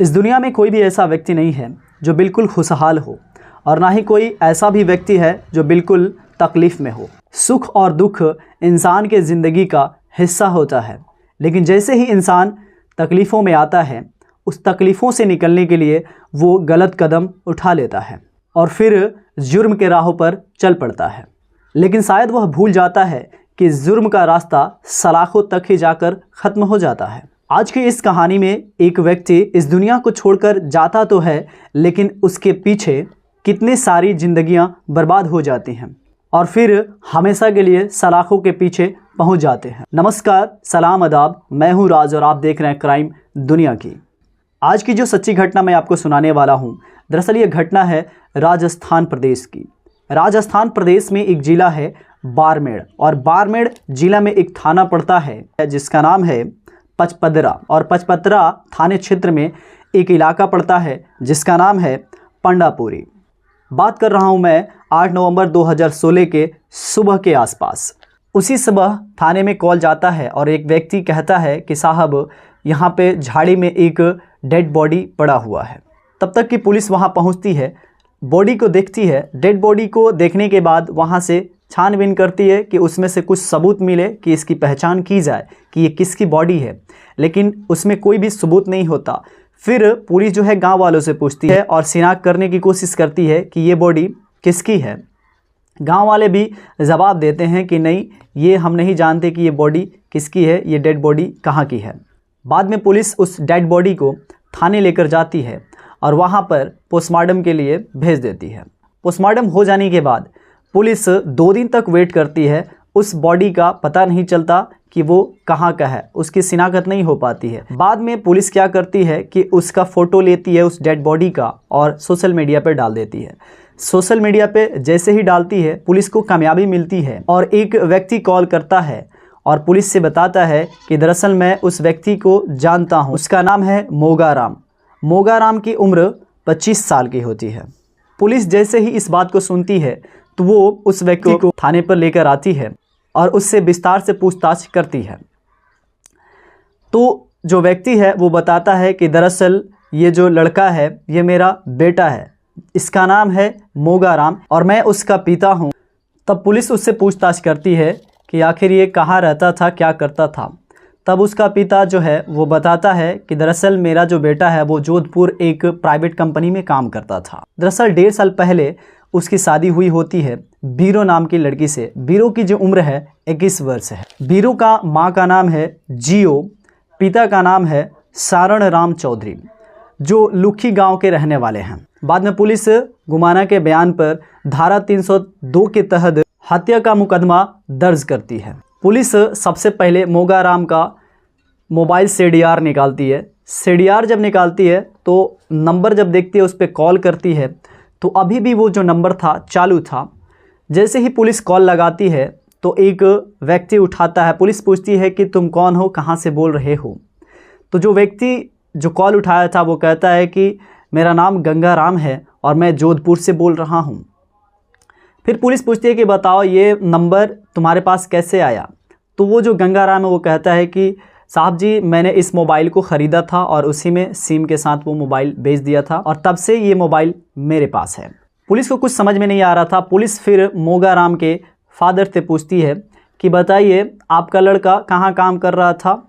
इस दुनिया में कोई भी ऐसा व्यक्ति नहीं है जो बिल्कुल खुशहाल हो, और ना ही कोई ऐसा भी व्यक्ति है जो बिल्कुल तकलीफ़ में हो। सुख और दुख इंसान के ज़िंदगी का हिस्सा होता है, लेकिन जैसे ही इंसान तकलीफ़ों में आता है, उस तकलीफ़ों से निकलने के लिए वो गलत कदम उठा लेता है और फिर जुर्म के राहों पर चल पड़ता है। लेकिन शायद वह भूल जाता है कि जुर्म का रास्ता सलाखों तक ही जाकर ख़त्म हो जाता है। आज की इस कहानी में एक व्यक्ति इस दुनिया को छोड़कर जाता तो है, लेकिन उसके पीछे कितनी सारी जिंदगियां बर्बाद हो जाती हैं और फिर हमेशा के लिए सलाखों के पीछे पहुंच जाते हैं। नमस्कार, सलाम, आदाब, मैं हूं राज और आप देख रहे हैं क्राइम दुनिया की। आज की जो सच्ची घटना मैं आपको सुनाने वाला हूं, दरअसल ये घटना है राजस्थान प्रदेश की। राजस्थान प्रदेश में एक ज़िला है बाड़मेर, और बाड़मेर ज़िला में एक थाना पड़ता है जिसका नाम है पचपदरा, और पचपदरा थाने क्षेत्र में एक इलाका पड़ता है जिसका नाम है पंडापुरी। बात कर रहा हूं मैं 8 नवंबर 2016 के सुबह के आसपास। उसी सुबह थाने में कॉल जाता है और एक व्यक्ति कहता है कि साहब, यहाँ पे झाड़ी में एक डेड बॉडी पड़ा हुआ है। तब तक कि पुलिस वहाँ पहुँचती है, बॉडी को देखती है। डेड बॉडी को देखने के बाद वहाँ से छानबीन करती है कि उसमें से कुछ सबूत मिले, कि इसकी पहचान की जाए कि ये किसकी बॉडी है, लेकिन उसमें कोई भी सबूत नहीं होता। फिर पुलिस जो है गांव वालों से पूछती है और शिनाख्त करने की कोशिश करती है कि ये बॉडी किसकी है। गांव वाले भी जवाब देते हैं कि नहीं, ये हम नहीं जानते कि ये बॉडी किसकी है, ये डेड बॉडी कहाँ की है। बाद में पुलिस उस डेड बॉडी को थाने लेकर जाती है और वहाँ पर पोस्टमार्टम के लिए भेज देती है। पोस्टमार्टम हो जाने के बाद पुलिस 2 दिन तक वेट करती है। उस बॉडी का पता नहीं चलता कि वो कहाँ का है, उसकी शिनाख्त नहीं हो पाती है। बाद में पुलिस क्या करती है कि उसका फ़ोटो लेती है उस डेड बॉडी का और सोशल मीडिया पर डाल देती है। सोशल मीडिया पे जैसे ही डालती है, पुलिस को कामयाबी मिलती है और एक व्यक्ति कॉल करता है और पुलिस से बताता है कि दरअसल मैं उस व्यक्ति को जानता हूँ, उसका नाम है मोगाराम। मोगाराम की उम्र 25 साल की होती है। पुलिस जैसे ही इस बात को सुनती है तो वो उस व्यक्ति को थाने पर लेकर आती है और उससे विस्तार से पूछताछ करती है। तो जो व्यक्ति है वो बताता है कि दरअसल ये जो लड़का है ये मेरा बेटा है, इसका नाम है मोगाराम और मैं उसका पिता हूँ। तब पुलिस उससे पूछताछ करती है कि आखिर ये कहाँ रहता था, क्या करता था। तब उसका पिता जो है वो बताता है कि दरअसल मेरा जो बेटा है वो जोधपुर एक प्राइवेट कंपनी में काम करता था। दरअसल 1.5 साल पहले उसकी शादी हुई होती है बीरो नाम की लड़की से। बीरो की जो उम्र है 21 वर्ष है। बीरो का माँ का नाम है जियो, पिता का नाम है सारण राम चौधरी, जो लुखी गांव के रहने वाले हैं। बाद में पुलिस गुमाना के बयान पर धारा 302 के तहत हत्या का मुकदमा दर्ज करती है। पुलिस सबसे पहले मोगाराम का मोबाइल CDR निकालती है। CDR जब निकालती है तो नंबर जब देखती है, उस पर कॉल करती है तो अभी भी वो जो नंबर था चालू था। जैसे ही पुलिस कॉल लगाती है तो एक व्यक्ति उठाता है। पुलिस पूछती है कि तुम कौन हो, कहाँ से बोल रहे हो। तो जो व्यक्ति जो कॉल उठाया था वो कहता है कि मेरा नाम गंगाराम है और मैं जोधपुर से बोल रहा हूँ। फिर पुलिस पूछती है कि बताओ ये नंबर तुम्हारे पास कैसे आया। तो वो जो गंगाराम है वो कहता है कि साहब जी, मैंने इस मोबाइल को ख़रीदा था और उसी में सिम के साथ वो मोबाइल बेच दिया था और तब से ये मोबाइल मेरे पास है। पुलिस को कुछ समझ में नहीं आ रहा था। पुलिस फिर मोगाराम के फादर से पूछती है कि बताइए आपका लड़का कहाँ काम कर रहा था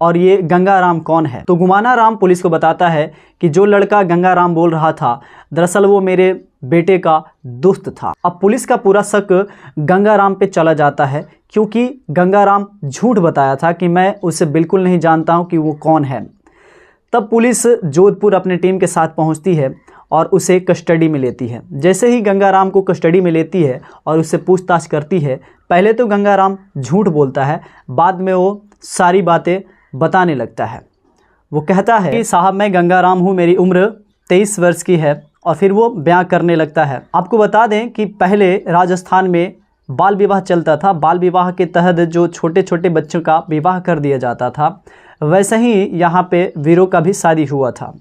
और ये गंगाराम कौन है। तो गुमाना राम पुलिस को बताता है कि जो लड़का गंगाराम बोल रहा था दरअसल वो मेरे बेटे का दोस्त था। अब पुलिस का पूरा शक गंगाराम पे चला जाता है, क्योंकि गंगाराम झूठ बताया था कि मैं उसे बिल्कुल नहीं जानता हूं कि वो कौन है। तब पुलिस जोधपुर अपने टीम के साथ पहुंचती है और उसे कस्टडी में लेती है। जैसे ही गंगाराम को कस्टडी में लेती है और उससे पूछताछ करती है, पहले तो गंगाराम झूठ बोलता है, बाद में वो सारी बातें बताने लगता है। वो कहता है कि साहब मैं गंगाराम हूँ, मेरी उम्र 23 वर्ष की है, और फिर वो बयां करने लगता है। आपको बता दें कि पहले राजस्थान में बाल विवाह चलता था। बाल विवाह के तहत जो छोटे छोटे बच्चों का विवाह कर दिया जाता था, वैसे ही यहाँ पे वीरों का भी शादी हुआ था।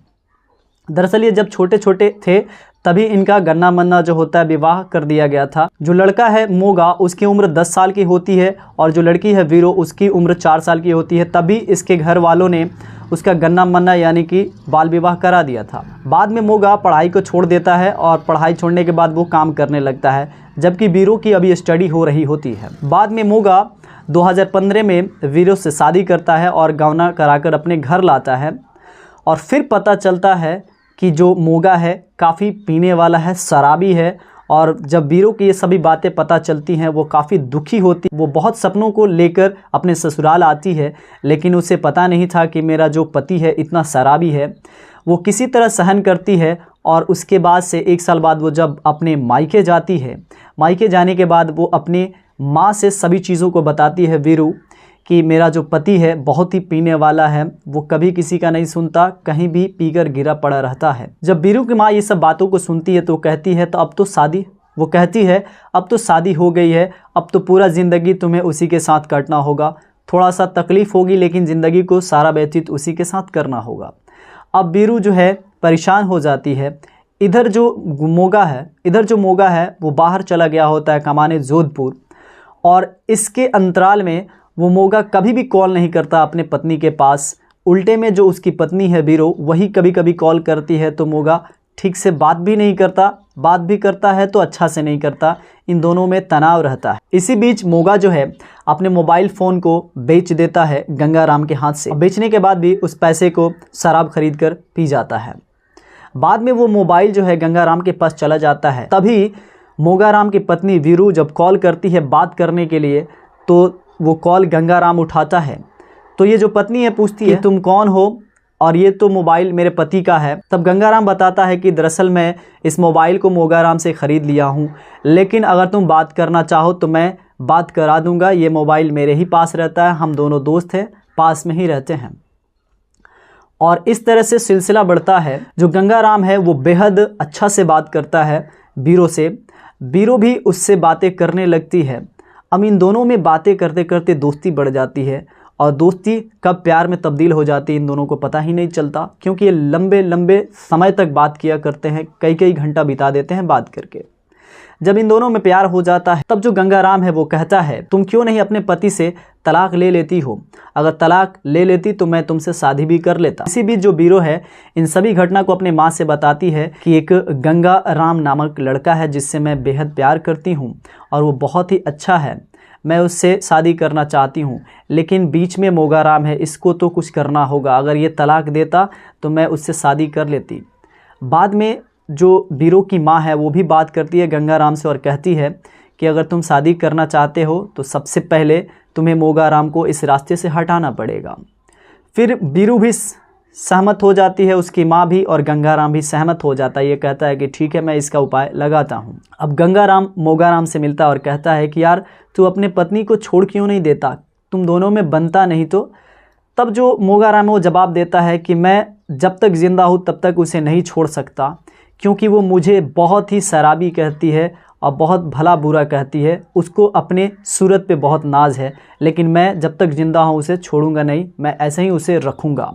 दरअसल ये जब छोटे छोटे थे तभी इनका गन्ना मन्ना जो होता है विवाह कर दिया गया था। जो लड़का है मोगा उसकी उम्र 10 साल की होती है और जो लड़की है वीरो उसकी उम्र 4 साल की होती है। तभी इसके घर वालों ने उसका गन्ना मन्ना यानी कि बाल विवाह करा दिया था। बाद में मोगा पढ़ाई को छोड़ देता है और पढ़ाई छोड़ने के बाद वो काम करने लगता है, जबकि वीरो की अभी स्टडी हो रही होती है। बाद में मोगा 2015 में वीरो से शादी करता है और गौना कराकर अपने घर लाता है। और फिर पता चलता है कि जो मोगा है काफ़ी पीने वाला है, शराबी है। और जब वीरो की ये सभी बातें पता चलती हैं वो काफ़ी दुखी होती, वो बहुत सपनों को लेकर अपने ससुराल आती है, लेकिन उसे पता नहीं था कि मेरा जो पति है इतना शराबी है। वो किसी तरह सहन करती है और उसके बाद से 1 साल बाद वो जब अपने मायके जाती है, मायके जाने के बाद वो अपने माँ से सभी चीज़ों को बताती है वीरू कि मेरा जो पति है बहुत ही पीने वाला है, वो कभी किसी का नहीं सुनता, कहीं भी पीकर गिरा पड़ा रहता है। जब वीरू की माँ ये सब बातों को सुनती है तो कहती है तो अब तो शादी, वो कहती है अब तो शादी हो गई है, अब तो पूरा ज़िंदगी तुम्हें उसी के साथ काटना होगा। थोड़ा सा तकलीफ़ होगी लेकिन ज़िंदगी को सारा व्यतीत उसी के साथ करना होगा। अब वीरू जो है परेशान हो जाती है। इधर जो मोगा है वो बाहर चला गया होता है कमाने जोधपुर, और इसके अंतराल में वो मोगा कभी भी कॉल नहीं करता अपने पत्नी के पास। उल्टे में जो उसकी पत्नी है वीरो वही कभी कभी कॉल करती है तो मोगा ठीक से बात भी नहीं करता, बात भी करता है तो अच्छा से नहीं करता। इन दोनों में तनाव रहता है। इसी बीच मोगा जो है अपने मोबाइल फ़ोन को बेच देता है गंगाराम के हाथ से। बेचने के बाद भी उस पैसे को शराब खरीद कर पी जाता है। बाद में वो मोबाइल जो है गंगाराम के पास चला जाता है। तभी मोगाराम की पत्नी वीरू जब कॉल करती है बात करने के लिए तो वो कॉल गंगाराम उठाता है। तो ये जो पत्नी है पूछती है तुम कौन हो, और ये तो मोबाइल मेरे पति का है। तब गंगाराम बताता है कि दरअसल मैं इस मोबाइल को मोगाराम से ख़रीद लिया हूँ, लेकिन अगर तुम बात करना चाहो तो मैं बात करा दूँगा। ये मोबाइल मेरे ही पास रहता है, हम दोनों दोस्त हैं, पास में ही रहते हैं। और इस तरह से सिलसिला बढ़ता है। जो गंगाराम है वो बेहद अच्छा से बात करता है वीरो से, वीरो भी उससे बातें करने लगती है। अब इन दोनों में बातें करते करते दोस्ती बढ़ जाती है, और दोस्ती कब प्यार में तब्दील हो जाती है इन दोनों को पता ही नहीं चलता, क्योंकि ये लंबे लंबे समय तक बात किया करते हैं, कई कई घंटा बिता देते हैं बात करके। जब इन दोनों में प्यार हो जाता है तब जो गंगाराम है वो कहता है तुम क्यों नहीं अपने पति से तलाक ले लेती हो, अगर तलाक ले लेती तो मैं तुमसे शादी भी कर लेता। इसी बीच जो वीरो है इन सभी घटना को अपने माँ से बताती है कि एक गंगाराम नामक लड़का है जिससे मैं बेहद प्यार करती हूँ और वो बहुत ही अच्छा है, मैं उससे शादी करना चाहती हूँ, लेकिन बीच में मोगाराम है, इसको तो कुछ करना होगा, अगर ये तलाक देता तो मैं उससे शादी कर लेती। बाद में जो वीरो की माँ है वो भी बात करती है गंगाराम से और कहती है कि अगर तुम शादी करना चाहते हो तो सबसे पहले तुम्हें मोगाराम को इस रास्ते से हटाना पड़ेगा। फिर वीरू भी सहमत हो जाती है, उसकी माँ भी, और गंगाराम भी सहमत हो जाता है। ये कहता है कि ठीक है मैं इसका उपाय लगाता हूँ। अब गंगाराम मोगाराम से मिलता है और कहता है कि यार तू अपने पत्नी को छोड़ क्यों नहीं देता, तुम दोनों में बनता नहीं तो। तब जो मोगाराम वो जवाब देता है कि मैं जब तक ज़िंदा हूँ तब तक उसे नहीं छोड़ सकता, क्योंकि वो मुझे बहुत ही शराबी कहती है और बहुत भला बुरा कहती है, उसको अपने सूरत पे बहुत नाज है, लेकिन मैं जब तक ज़िंदा हूँ उसे छोड़ूंगा नहीं, मैं ऐसे ही उसे रखूँगा।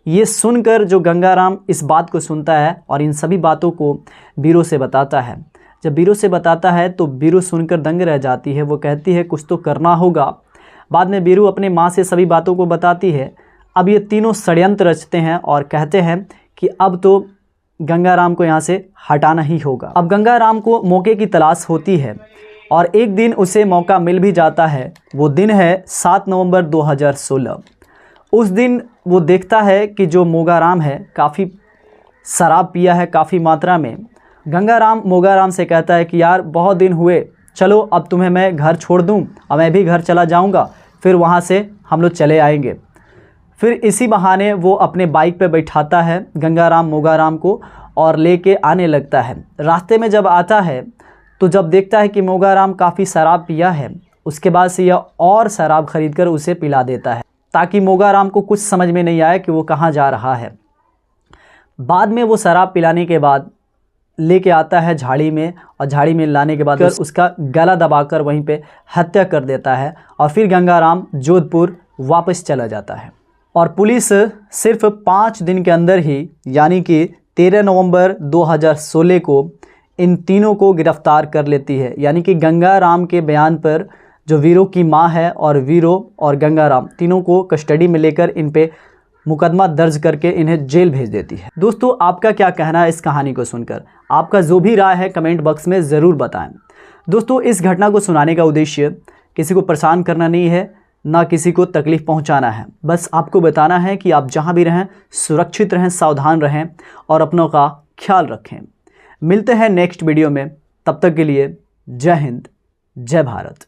ये सुनकर जो गंगाराम इस बात को सुनता है और इन सभी बातों को वीरो से बताता है। जब वीरो से बताता है तो वीरो सुनकर दंग रह जाती है, वो कहती है कुछ तो करना होगा। बाद में वीरो अपने माँ से सभी बातों को बताती है। अब ये तीनों षड्यंत्र रचते हैं और कहते हैं कि अब तो गंगाराम को यहाँ से हटाना ही होगा। अब गंगाराम को मौके की तलाश होती है और एक दिन उसे मौका मिल भी जाता है। वो दिन है 7 नवंबर 2016। उस दिन वो देखता है कि जो मोगाराम है काफ़ी शराब पिया है काफ़ी मात्रा में। गंगाराम मोगाराम से कहता है कि यार बहुत दिन हुए, चलो अब तुम्हें मैं घर छोड़ दूं और मैं भी घर चला जाऊंगा, फिर वहां से हम लोग चले आएंगे। फिर इसी बहाने वो अपने बाइक पे बैठाता है गंगाराम मोगाराम को और लेके आने लगता है। रास्ते में जब आता है तो जब देखता है कि मोगाराम काफ़ी शराब पिया है, उसके बाद से यह और शराब खरीद कर उसे पिला देता है ताकि मोगाराम को कुछ समझ में नहीं आए कि वो कहाँ जा रहा है। बाद में वो शराब पिलाने के बाद लेके आता है झाड़ी में, और झाड़ी में लाने के बाद उसका गला दबाकर वहीं पे हत्या कर देता है और फिर गंगाराम जोधपुर वापस चला जाता है। और पुलिस सिर्फ 5 दिन के अंदर ही, यानी कि 13 नवंबर 2016 को इन तीनों को गिरफ्तार कर लेती है। यानी कि गंगाराम के बयान पर जो वीरो की मां है और वीरो और गंगाराम तीनों को कस्टडी में लेकर इन पे मुकदमा दर्ज करके इन्हें जेल भेज देती है। दोस्तों, आपका क्या कहना है इस कहानी को सुनकर? आपका जो भी राय है कमेंट बॉक्स में ज़रूर बताएं। दोस्तों, इस घटना को सुनाने का उद्देश्य किसी को परेशान करना नहीं है, ना किसी को तकलीफ़ पहुंचाना है। बस आपको बताना है कि आप जहां भी रहें सुरक्षित रहें, सावधान रहें और अपनों का ख्याल रखें। मिलते हैं नेक्स्ट वीडियो में, तब तक के लिए जय हिंद, जय भारत।